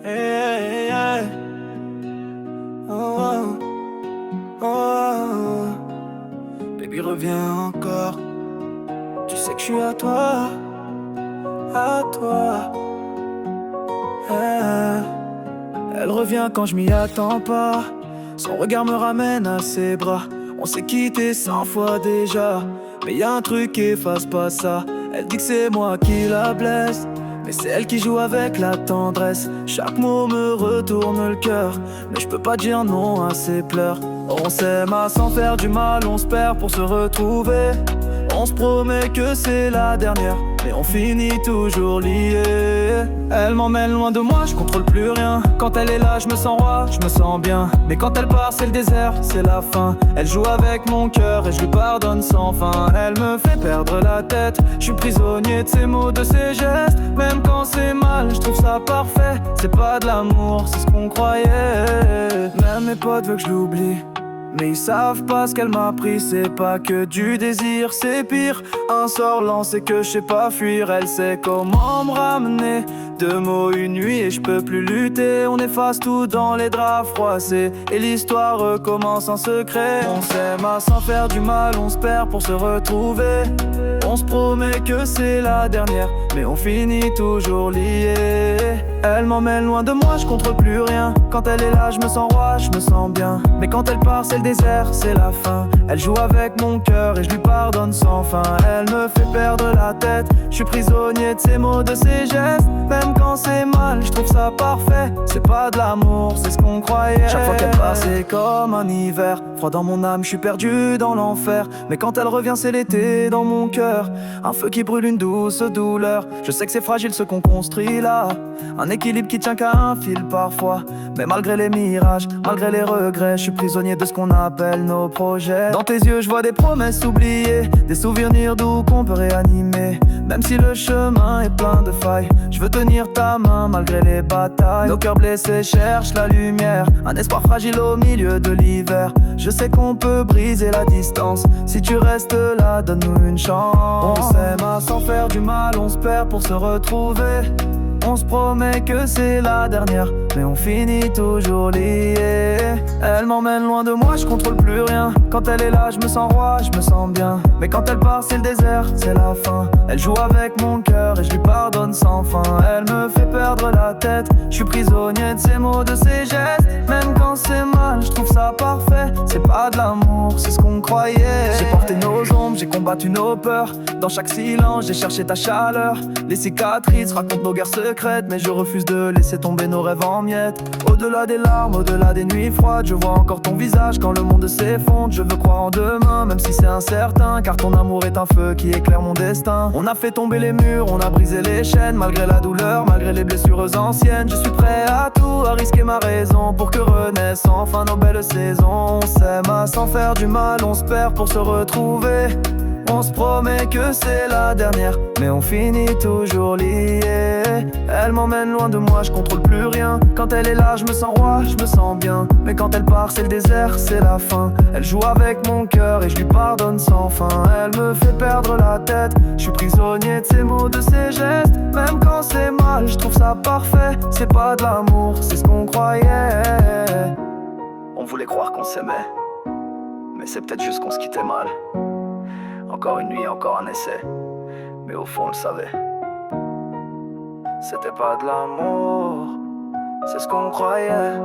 Hey, hey, oh, oh, oh. Baby, reviens encore. Tu sais que je suis à toi, à toi. Hey. Elle revient quand je m'y attends pas. Son regard me ramène à ses bras. On s'est quitté 100 fois déjà, mais y a un truc qui efface pas ça. Elle dit que c'est moi qui la blesse, mais c'est elle qui joue avec la tendresse. Chaque mot me retourne le cœur, mais je peux pas dire non à ses pleurs. On s'aime à s'en faire du mal, on se perd pour se retrouver. On se promet que c'est la dernière, mais on finit toujours liés. Elle m'emmène loin de moi, je contrôle plus rien. Quand elle est là, je me sens roi, je me sens bien. Mais quand elle part, c'est le désert, c'est la fin. Elle joue avec mon cœur et je lui pardonne sans fin. Elle me fait perdre la tête, je suis prisonnier de ses mots, de ses gestes. Même quand c'est mal, je trouve ça parfait. C'est pas de l'amour, c'est ce qu'on croyait. Même mes potes veulent que je l'oublie, mais ils savent pas ce qu'elle m'a pris. C'est pas que du désir, c'est pire. Un sort lancé que je sais pas fuir. Elle sait comment me ramener. 2 mots, une nuit et je peux plus lutter. On efface tout dans les draps froissés et l'histoire recommence en secret. On s'aime à s'en faire du mal, on se perd pour se retrouver. On se promet que c'est la dernière, mais on finit toujours liés. Elle m'emmène loin de moi, je contrôle plus rien. Quand elle est là, je me sens roi, je me sens bien. Mais quand elle part, c'est le désert, c'est la fin. Elle joue avec mon cœur et je lui pardonne sans fin. Elle me fait perdre la tête, je suis prisonnier de ses mots, de ses gestes. Même quand c'est mal, je trouve ça parfait. C'est pas de l'amour, c'est ce qu'on croyait. Chaque fois qu'elle part, c'est comme un hiver. Froid dans mon âme, je suis perdu dans l'enfer. Mais quand elle revient, c'est l'été dans mon cœur. Un feu qui brûle, une douce douleur. Je sais que c'est fragile ce qu'on construit là. Un équilibre qui tient qu'à un fil parfois. Mais malgré les mirages, malgré les regrets, je suis prisonnier de ce qu'on appelle nos projets. Dans tes yeux, je vois des promesses oubliées, des souvenirs doux qu'on peut réanimer. Même si le chemin est plein de failles, je veux tenir ta main malgré les batailles. Nos cœurs blessés cherchent la lumière, un espoir fragile au milieu de l'hiver. Je sais qu'on peut briser la distance, si tu restes là, donne-nous une chance. On s'aime à s'en faire du mal, on se perd pour se retrouver. On se promet que c'est la dernière, mais on finit toujours liés. Elle m'emmène loin de moi, je contrôle plus rien. Quand elle est là, je me sens roi, je me sens bien. Mais quand elle part, c'est le désert, c'est la fin. Elle joue avec mon cœur et je lui pardonne sans fin. Elle me fait perdre la tête, je suis prisonnier de ses mots, de ses gestes. Même quand c'est mal, je trouve ça parfait. C'est pas de l'amour, c'est ce qu'on croyait. J'ai porté nos ombres, j'ai combattu nos peurs. Dans chaque silence, j'ai cherché ta chaleur. Les cicatrices racontent nos guerres secrètes, mais je refuse de laisser tomber nos rêves en miettes. Au-delà des larmes, au-delà des nuits froides, je vois encore ton visage quand le monde s'effondre. Je veux croire en demain, même si c'est incertain, car ton amour est un feu qui éclaire mon destin. On a fait tomber les murs, on a brisé les chaînes. Malgré la douleur, malgré les blessures anciennes, je suis prêt à tout, à risquer ma raison pour que renaissent enfin nos belles saisons. On s'aime à s'en faire du mal, on se perd pour se retrouver. On se promet que c'est la dernière, mais on finit toujours liés. Elle m'emmène loin de moi, je contrôle plus rien. Quand elle est là, je me sens roi, je me sens bien. Mais quand elle part, c'est le désert, c'est la fin. Elle joue avec mon cœur et je lui pardonne sans fin. Elle me fait perdre la tête, je suis prisonnier de ses mots, de ses gestes. Même quand c'est mal, je trouve ça parfait. C'est pas de l'amour, c'est ce qu'on croyait. On voulait croire qu'on s'aimait, mais c'est peut-être juste qu'on se quittait mal. Encore une nuit, encore un essai, mais au fond on le savait. C'était pas de l'amour, c'est ce qu'on croyait.